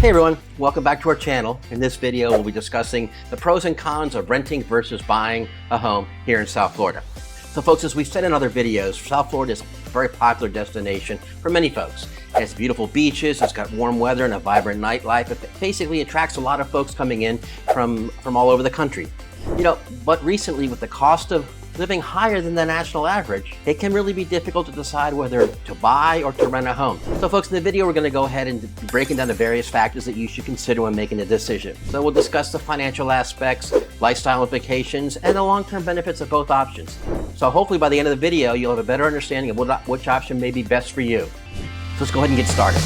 Hey everyone, welcome back to our channel. In this video, we'll be discussing the pros and cons of renting versus buying a home here in South Florida. So folks, as we've said in other videos, South Florida is a very popular destination for many folks. It has beautiful beaches, it's got warm weather and a vibrant nightlife. It basically attracts a lot of folks coming in from all over the country. But recently with the cost of living higher than the national average, it can really be difficult to decide whether to buy or to rent a home. So folks, in the video, we're going to go ahead and be breaking down the various factors that you should consider when making a decision. So we'll discuss the financial aspects, lifestyle implications, and the long-term benefits of both options. So hopefully by the end of the video, you'll have a better understanding of which option may be best for you. So let's go ahead and get started.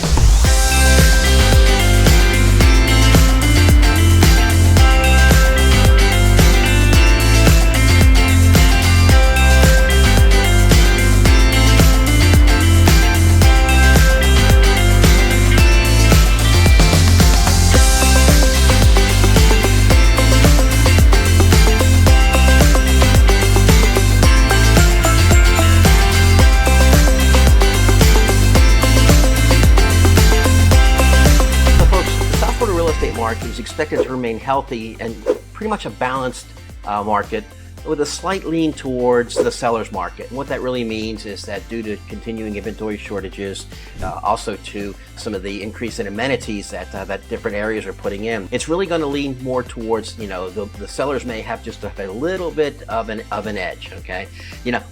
Market is expected to remain healthy and pretty much a balanced market with a slight lean towards the seller's market. And what that really means is that due to continuing inventory shortages, also to some of the increase in amenities that different areas are putting in, it's really going to lean more towards, the sellers may have just a little bit of an edge, okay?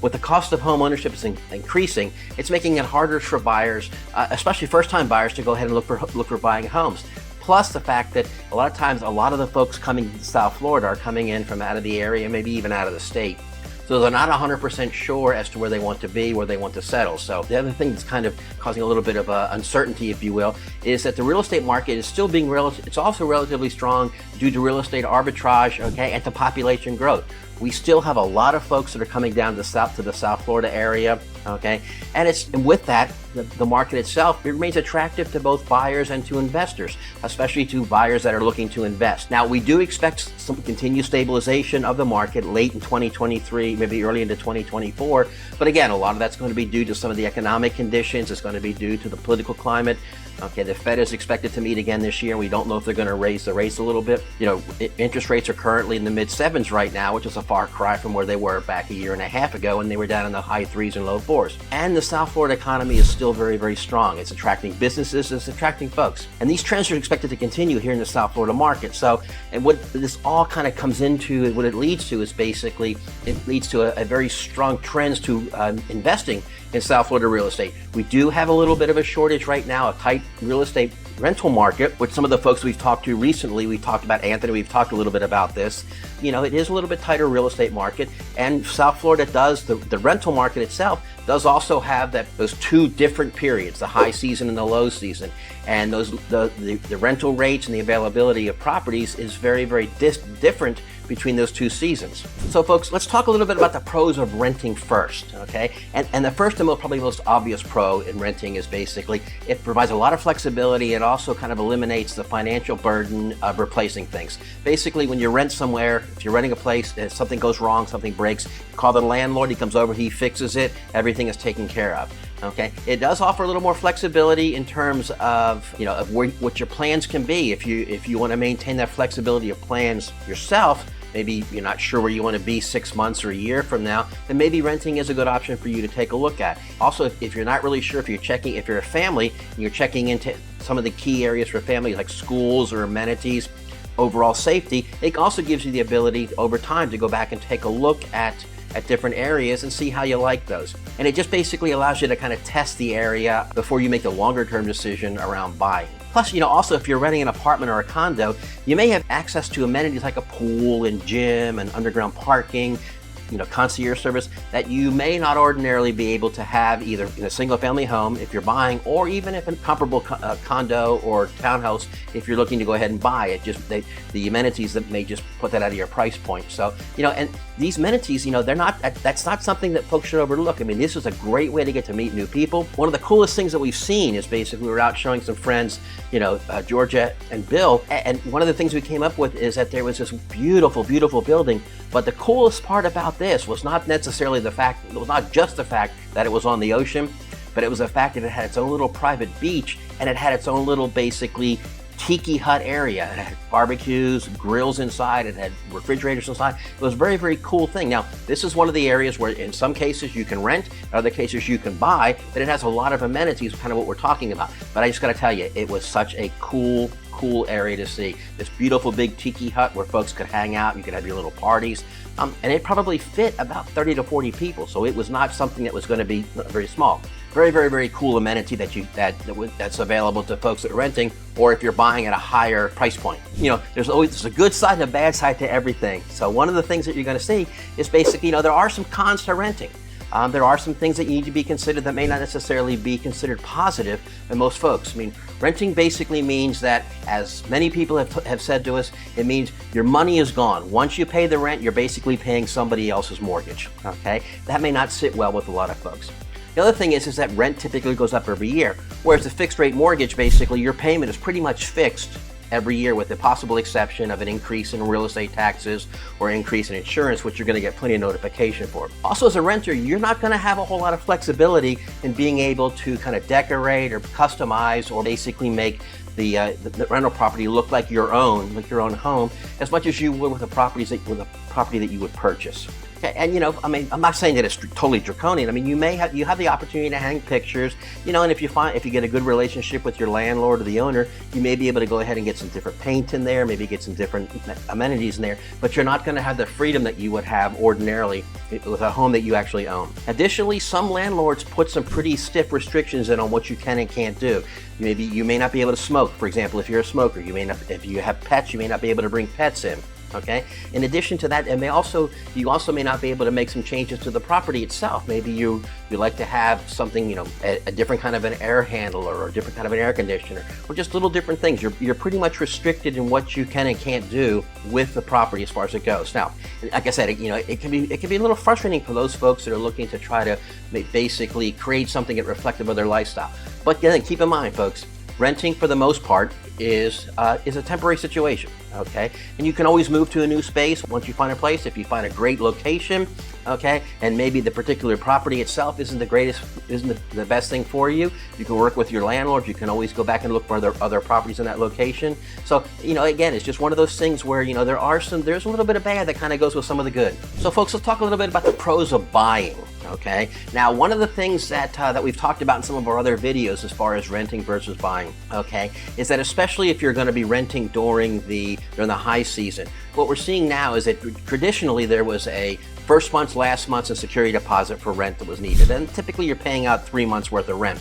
With the cost of home ownership is increasing, it's making it harder for buyers, especially first-time buyers, to go ahead and look for buying homes. Plus the fact that a lot of times, a lot of the folks coming to South Florida are coming in from out of the area, maybe even out of the state. So they're not 100% sure as to where they want to be, where they want to settle. So the other thing that's kind of causing a little bit of uncertainty, if you will, is that the real estate market is still being it's also relatively strong due to real estate arbitrage, okay, and to population growth. We still have a lot of folks that are coming down to the South Florida area, okay? And with that, the market itself, it remains attractive to both buyers and to investors, especially to buyers that are looking to invest. Now, we do expect some continued stabilization of the market late in 2023, maybe early into 2024. But again, a lot of that's going to be due to some of the economic conditions. It's going to be due to the political climate. Okay, the Fed is expected to meet again this year, and we don't know if they're going to raise the rates a little bit. Interest rates are currently in the mid-7s right now, which is a far cry from where they were back a year and a half ago, and they were down in the high 3s and low 4s. And the South Florida economy is still very, very strong. It's attracting businesses, it's attracting folks. And these trends are expected to continue here in the South Florida market. So, and what this all kind of comes into, what it leads to is basically, it leads to a very strong trends to investing in South Florida real estate. We do have a little bit of a shortage right now, a tight real estate rental market, which some of the folks we've talked to recently, we've talked about Anthony, we've talked a little bit about this. It is a little bit tighter real estate market, and South Florida does, the rental market itself does also have those two different periods, the high season and the low season. And the rental rates and the availability of properties is very, very different between those two seasons. So folks, let's talk a little bit about the pros of renting first, okay? And the first and probably most obvious pro in renting is basically, it provides a lot of flexibility. It also kind of eliminates the financial burden of replacing things. Basically, when you rent somewhere, if you're renting a place, if something goes wrong, something breaks, call the landlord, he comes over, he fixes it, everything is taken care of. Okay, it does offer a little more flexibility in terms of what your plans can be. If you want to maintain that flexibility of plans yourself, maybe you're not sure where you want to be 6 months or a year from now, then maybe renting is a good option for you to take a look at. Also, if you're not really sure, if you're a family and you're checking into some of the key areas for families like schools or amenities, overall safety, it also gives you the ability over time to go back and take a look at different areas and see how you like those. And it just basically allows you to kind of test the area before you make the longer term decision around buying. Plus, also if you're renting an apartment or a condo, you may have access to amenities like a pool and gym and underground parking, concierge service that you may not ordinarily be able to have either in a single family home if you're buying, or even if a comparable condo or townhouse if you're looking to go ahead and buy it. The amenities that may just put that out of your price point. So, and these amenities, that's not something that folks should overlook. I mean, this is a great way to get to meet new people. One of the coolest things that we've seen is basically, we were out showing some friends, Georgia and Bill, and one of the things we came up with is that there was this beautiful, beautiful building. But the coolest part about this was not necessarily it was not just the fact that it was on the ocean, but it was the fact that it had its own little private beach, and it had its own little, basically, tiki hut area. It had barbecues, grills inside, it had refrigerators inside. It was a very, very cool thing. Now, this is one of the areas where in some cases you can rent, in other cases you can buy, but it has a lot of amenities, kind of what we're talking about. But I just gotta tell you, it was such a cool area to see. This beautiful big tiki hut where folks could hang out, you could have your little parties. And it probably fit about 30 to 40 people, so it was not something that was going to be very small. Very, very, very cool amenity that's available to folks that are renting, or if you're buying at a higher price point. You know, there's a good side and a bad side to everything. So one of the things that you're going to see is basically, there are some cons to renting. There are some things that you need to be considered that may not necessarily be considered positive by most folks. I mean, renting basically means that, as many people have said to us, it means your money is gone. Once you pay the rent, you're basically paying somebody else's mortgage, okay? That may not sit well with a lot of folks. The other thing is that rent typically goes up every year, whereas a fixed rate mortgage, basically your payment is pretty much fixed every year, with the possible exception of an increase in real estate taxes or increase in insurance, which you're going to get plenty of notification for. Also, as a renter, you're not going to have a whole lot of flexibility in being able to kind of decorate or customize or basically make the rental property look like your own home, as much as you would with a property that you would purchase. Okay, and I mean, I'm not saying that it's totally draconian. I mean, you have the opportunity to hang pictures, and if you get a good relationship with your landlord or the owner, you may be able to go ahead and get some different paint in there, maybe get some different amenities in there, but you're not going to have the freedom that you would have ordinarily with a home that you actually own. Additionally, some landlords put some pretty stiff restrictions in on what you can and can't do. You may not be able to smoke, for example, if you're a smoker. If you have pets, you may not be able to bring pets in. Okay. In addition to that, you also may not be able to make some changes to the property itself. Maybe you like to have something, a different kind of an air handler or a different kind of an air conditioner, or just little different things. You're pretty much restricted in what you can and can't do with the property as far as it goes. Now, like I said, it can be a little frustrating for those folks that are looking to try to basically create something that's reflective of their lifestyle. But again, keep in mind, folks, renting for the most part is a temporary situation, okay? And you can always move to a new space once you find a place. If you find a great location, okay, and maybe the particular property itself isn't the best thing for you, you can work with your landlord. You can always go back and look for other properties in that location. So, again, it's just one of those things where, there's a little bit of bad that kind of goes with some of the good. So folks, let's talk a little bit about the pros of buying. Okay. Now, one of the things that we've talked about in some of our other videos as far as renting versus buying, okay, is that especially if you're going to be renting during the high season, what we're seeing now is that traditionally there was a first month's, last month's, and security deposit for rent that was needed, and typically you're paying out 3 months worth of rent.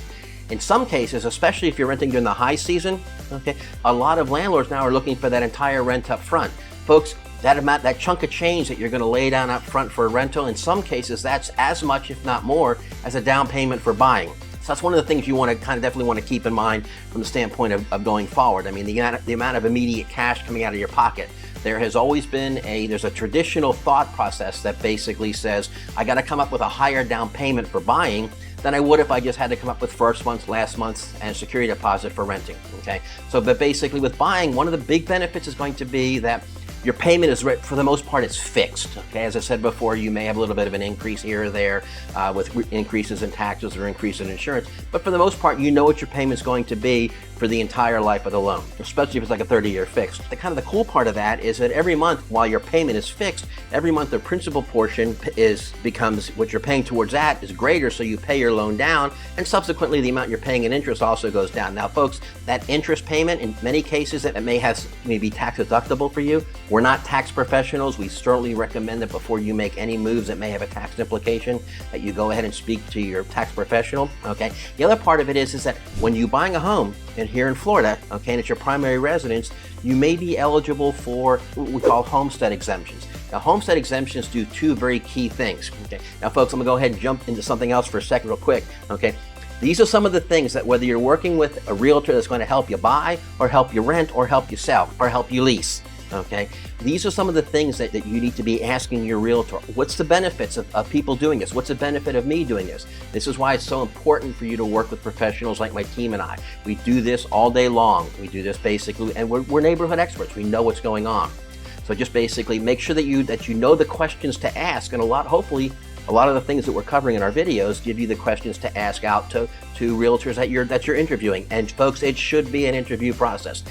In some cases, especially if you're renting during the high season, okay, a lot of landlords now are looking for that entire rent up front. Folks, that chunk of change that you're going to lay down up front for a rental, in some cases, that's as much, if not more, as a down payment for buying. So that's one of the things you definitely want to keep in mind from the standpoint of going forward. I mean, the amount of immediate cash coming out of your pocket. There has always been there's a traditional thought process that basically says, I got to come up with a higher down payment for buying than I would if I just had to come up with first month's, last month's, and security deposit for renting, okay? So, but basically with buying, one of the big benefits is going to be that your payment is, for the most part, it's fixed. Okay, as I said before, you may have a little bit of an increase here or there with increases in taxes or increase in insurance, but for the most part, you know what your payment's going to be for the entire life of the loan, especially if it's like a 30-year fixed. The cool part of that is that every month, while your payment is fixed, every month the principal portion becomes what you're paying towards that is greater, so you pay your loan down, and subsequently the amount you're paying in interest also goes down. Now, folks, that interest payment, in many cases, it may be tax deductible for you. We're not tax professionals. We certainly recommend that before you make any moves that may have a tax implication, that you go ahead and speak to your tax professional, okay? The other part of it is that when you're buying a home, and here in Florida, okay, and it's your primary residence, you may be eligible for what we call homestead exemptions. Now, homestead exemptions do two very key things, okay? Now, folks, I'm gonna go ahead and jump into something else for a second real quick, okay? These are some of the things that whether you're working with a realtor that's going to help you buy, or help you rent, or help you sell, or help you lease, okay? These are some of the things that you need to be asking your realtor. What's the benefits of people doing this? What's the benefit of me doing this? This is why it's so important for you to work with professionals like my team and I. We do this all day long. We do this basically, and we're neighborhood experts. We know what's going on. So just basically make sure that you know the questions to ask, and hopefully a lot of the things that we're covering in our videos give you the questions to ask out to realtors that you're interviewing. And folks, it should be an interview process.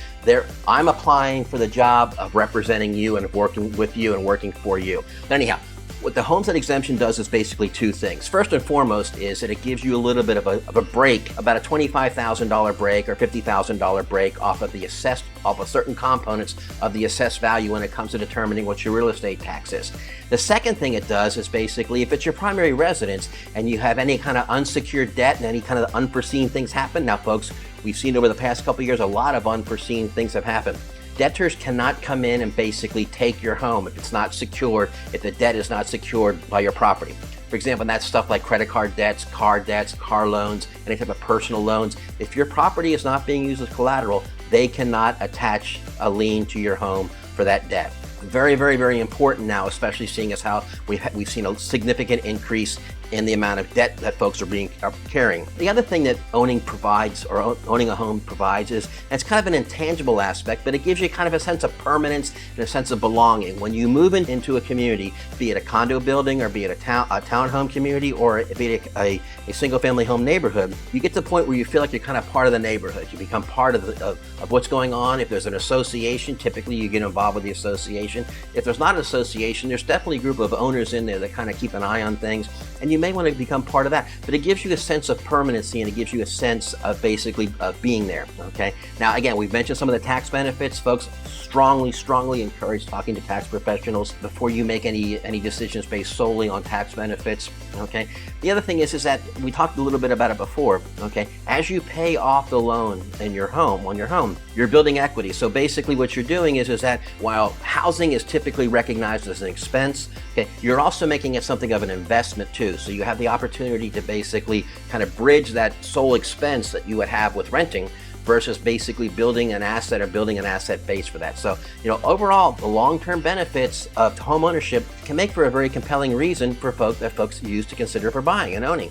I'm applying for the job of representing you and working with you and working for you. Anyhow, what the Homestead exemption does is basically two things. First and foremost is that it gives you a little bit of a break, about a $25,000 break or $50,000 break off of certain components of the assessed value when it comes to determining what your real estate tax is. The second thing it does is basically, if it's your primary residence and you have any kind of unsecured debt and any kind of unforeseen things happen. Now folks, we've seen over the past couple of years, a lot of unforeseen things have happened. Debtors cannot come in and basically take your home if it's not secured, if the debt is not secured by your property. For example, that's stuff like credit card debts, car loans, any type of personal loans. If your property is not being used as collateral, they cannot attach a lien to your home for that debt. Very, very, very important now, especially seeing as how we've seen a significant increase in the amount of debt that folks are carrying. The other thing that owning a home provides is, and it's kind of an intangible aspect, but it gives you kind of a sense of permanence and a sense of belonging. When you move into a community, be it a condo building or be it a townhome community or be it a single family home neighborhood, you get to the point where you feel like you're kind of part of the neighborhood. You become part of what's going on. If there's an association, typically you get involved with the association. If there's not an association, there's definitely a group of owners in there that kind of keep an eye on things, and you may want to become part of that. But it gives you a sense of permanency and it gives you a sense of basically being there, okay? Now, again, we've mentioned some of the tax benefits. Folks, strongly encourage talking to tax professionals before you make any decisions based solely on tax benefits, okay? The other thing is that we talked a little bit about it before, okay? As you pay off the loan on your home, you're building equity. So basically what you're doing is that while housing is typically recognized as an expense, okay, you're also making it something of an investment too. So you have the opportunity to basically kind of bridge that sole expense that you would have with renting versus basically building an asset or building an asset base for that. So, overall, the long-term benefits of home ownership can make for a very compelling reason for folks use to consider for buying and owning.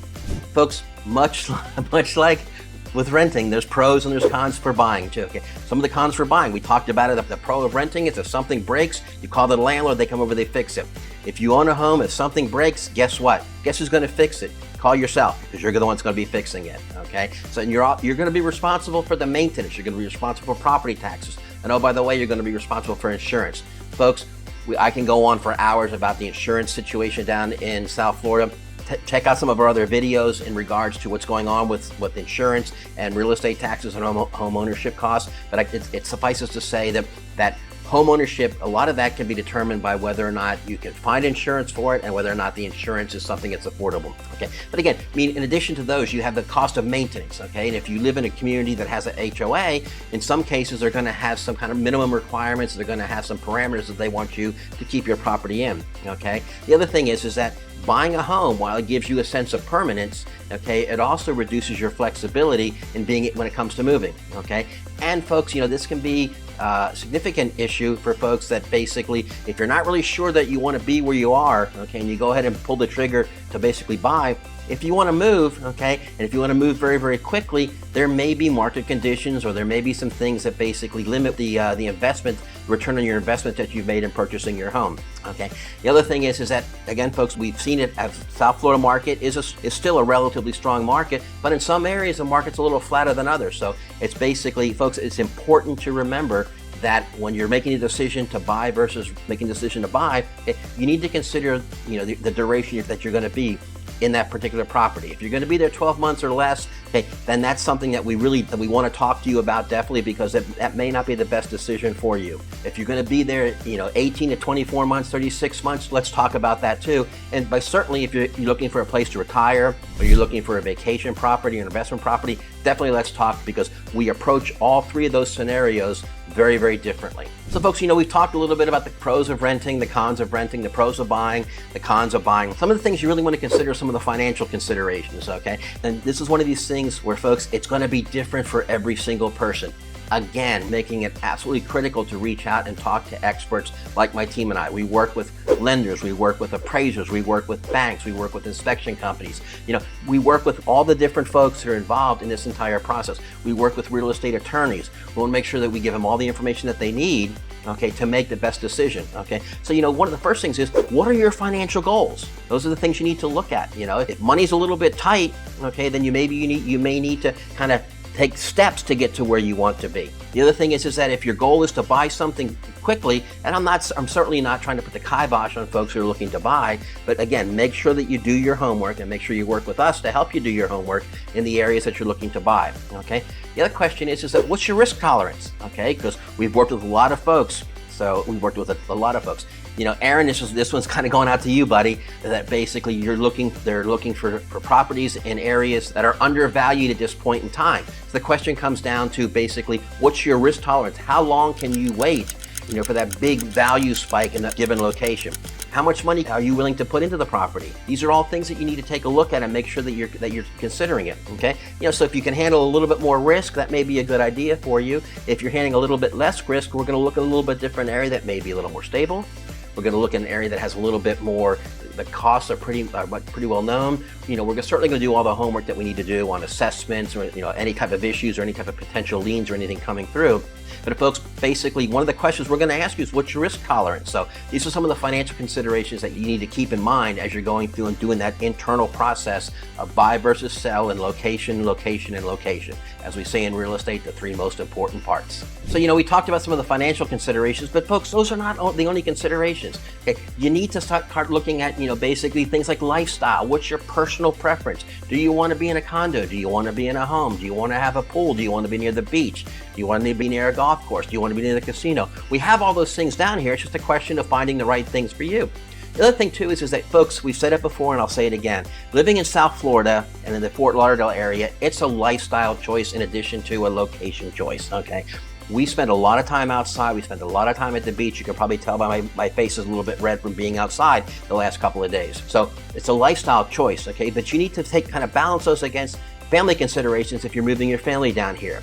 Folks, much like with renting, there's pros and there's cons for buying too. Okay, some of the cons for buying, we talked about it. The pro of renting is if something breaks, you call the landlord, they come over, they fix it. If you own a home, if something breaks, guess what? Guess who's going to fix it? Call yourself, because you're the one that's going to be fixing it. Okay, so you're going to be responsible for the maintenance. You're going to be responsible for property taxes, and oh, by the way, you're going to be responsible for insurance, folks. I can go on for hours about the insurance situation down in South Florida. Check out some of our other videos in regards to what's going on with insurance and real estate taxes and home ownership costs. But it suffices to say that home ownership, a lot of that can be determined by whether or not you can find insurance for it and whether or not the insurance is something that's affordable. Okay, but again, in addition to those, you have the cost of maintenance. Okay, and if you live in a community that has a HOA, in some cases they're going to have some kind of minimum requirements. They're going to have some parameters that they want you to keep your property in. Okay, the other thing is that buying a home, while it gives you a sense of permanence, okay, it also reduces your flexibility in when it comes to moving, okay? And folks, this can be a significant issue for folks that basically, if you're not really sure that you want to be where you are, okay, and you go ahead and pull the trigger to basically buy, if you want to move, okay, and if you want to move very, very quickly, there may be market conditions or there may be some things that basically limit the investment, return on your investment that you've made in purchasing your home, okay? The other thing is that, again, folks, we've seen it as South Florida market is still a relatively strong market, but in some areas the market's a little flatter than others. So it's basically, folks, it's important to remember that when you're making a decision to buy versus making a decision to buy, you need to consider, the duration that you're going to be in that particular property. If you're going to be there 12 months or less, okay, then that's something that we want to talk to you about definitely, because that may not be the best decision for you. If you're going to be there, 18 to 24 months, 36 months, let's talk about that too. And certainly if you're looking for a place to retire or you're looking for a vacation property or an investment property, definitely let's talk, because we approach all three of those scenarios very, very differently. So folks, we've talked a little bit about the pros of renting, the cons of renting, the pros of buying, the cons of buying. Some of the things you really want to consider, some of the financial considerations, okay? And this is one of these things where, folks, it's going to be different for every single person. Again, making it absolutely critical to reach out and talk to experts like my team and I. We work with lenders, we work with appraisers, we work with banks, we work with inspection companies. We work with all the different folks that are involved in this entire process. We work with real estate attorneys. We want to make sure that we give them all the information that they need okay, to make the best decision, okay? So, one of the first things is, what are your financial goals? Those are the things you need to look at. If money's a little bit tight, okay, then you may need to kind of take steps to get to where you want to be. The other thing is that if your goal is to buy something quickly, and I'm certainly not trying to put the kibosh on folks who are looking to buy, but again, make sure that you do your homework and make sure you work with us to help you do your homework in the areas that you're looking to buy, okay? The other question is that what's your risk tolerance, okay? Because we've worked with a lot of folks. Aaron, this one's kind of going out to you, buddy, that basically they're looking for properties in areas that are undervalued at this point in time. So the question comes down to basically, what's your risk tolerance? How long can you wait, for that big value spike in that given location? How much money are you willing to put into the property? These are all things that you need to take a look at and make sure that you're considering it, okay? So if you can handle a little bit more risk, that may be a good idea for you. If you're handling a little bit less risk, we're gonna look at a little bit different area that may be a little more stable. We're going to look at an area that has a little bit more, the costs are pretty well known. We're certainly going to do all the homework that we need to do on assessments or, any type of issues or any type of potential liens or anything coming through. But folks, basically, one of the questions we're going to ask you is, what's your risk tolerance? So these are some of the financial considerations that you need to keep in mind as you're going through and doing that internal process of buy versus sell and location, location, and location. As we say in real estate, the three most important parts. So, we talked about some of the financial considerations, but folks, those are not the only considerations. Okay, you need to start looking at, basically things like lifestyle. What's your personal preference? Do you want to be in a condo? Do you want to be in a home? Do you want to have a pool? Do you want to be near the beach? Do you want to be near a golf course? Do you want to be near the casino? We have all those things down here. It's just a question of finding the right things for you. The other thing too is that, folks, we've said it before and I'll say it again. Living in South Florida and in the Fort Lauderdale area, it's a lifestyle choice in addition to a location choice, okay? We spend a lot of time outside. We spend a lot of time at the beach. You can probably tell by my face is a little bit red from being outside the last couple of days. So it's a lifestyle choice, okay? But you need to kind of balance those against family considerations if you're moving your family down here.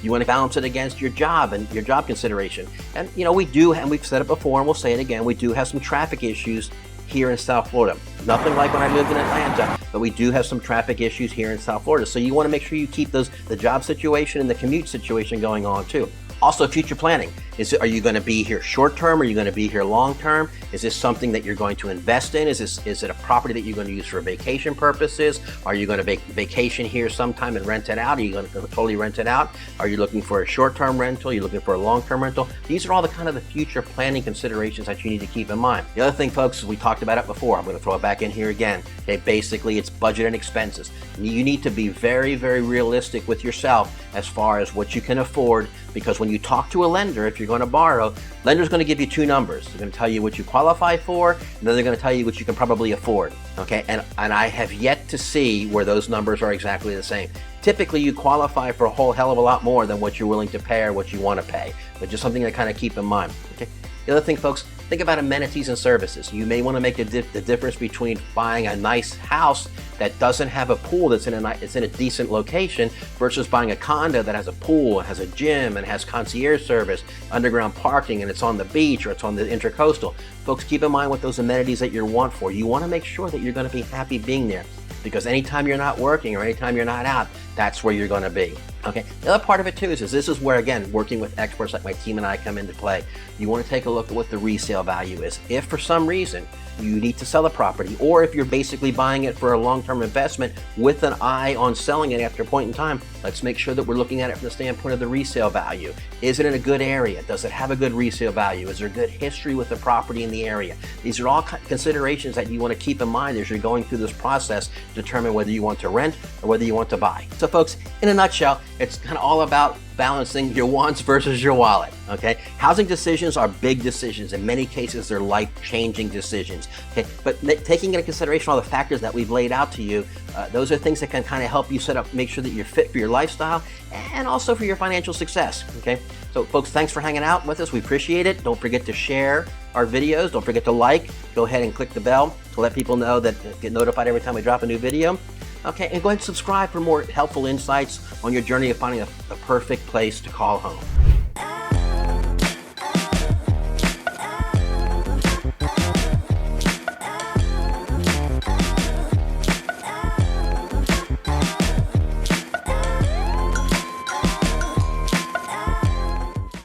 You want to balance it against your job and your job consideration. And, we do, and we've said it before and we'll say it again, we do have some traffic issues here in South Florida. Nothing like when I lived in Atlanta, but we do have some traffic issues here in South Florida. So you want to make sure you keep the job situation and the commute situation going on too. Also, future planning. Are you going to be here short term? Are you going to be here long term? Is this something that you're going to invest in? Is it a property that you're going to use for vacation purposes? Are you going to vacation here sometime and rent it out? Are you going to totally rent it out? Are you looking for a short term rental? Are you looking for a long term rental? These are all the kind of the future planning considerations that you need to keep in mind. The other thing, folks, we talked about it before. I'm going to throw it back in here again. Okay, basically, it's budget and expenses. You need to be very, very realistic with yourself as far as what you can afford, because when you talk to a lender, if you're going to borrow, lender's going to give you two numbers. They're going to tell you what you qualify for, and then they're going to tell you what you can probably afford. Okay, and I have yet to see where those numbers are exactly the same. Typically, you qualify for a whole hell of a lot more than what you're willing to pay or what you want to pay, but just something to kind of keep in mind. Okay. The other thing, folks, think about amenities and services. You may want to make the difference between buying a nice house that doesn't have a pool that's in a decent location versus buying a condo that has a pool and has a gym and has concierge service, underground parking, and it's on the beach or it's on the intercoastal. Folks, keep in mind what those amenities that you want for. You want to make sure that you're going to be happy being there, because anytime you're not working or anytime you're not out, that's where you're going to be. Okay. The other part of it too is this is where, again, working with experts like my team and I come into play. You want to take a look at what the resale value is. If for some reason you need to sell a property, or if you're basically buying it for a long-term investment with an eye on selling it after a point in time, let's make sure that we're looking at it from the standpoint of the resale value. Is it in a good area? Does it have a good resale value? Is there good history with the property in the area? These are all considerations that you want to keep in mind as you're going through this process to determine whether you want to rent or whether you want to buy. So folks, in a nutshell, it's kind of all about balancing your wants versus your wallet, okay? Housing decisions are big decisions. In many cases, they're life-changing decisions, okay? But taking into consideration all the factors that we've laid out to you, those are things that can kind of help you make sure that you're fit for your lifestyle and also for your financial success, okay? So folks, thanks for hanging out with us. We appreciate it. Don't forget to share our videos. Don't forget to like. Go ahead and click the bell to let people know that get notified every time we drop a new video. Okay, and go ahead and subscribe for more helpful insights on your journey of finding the perfect place to call home.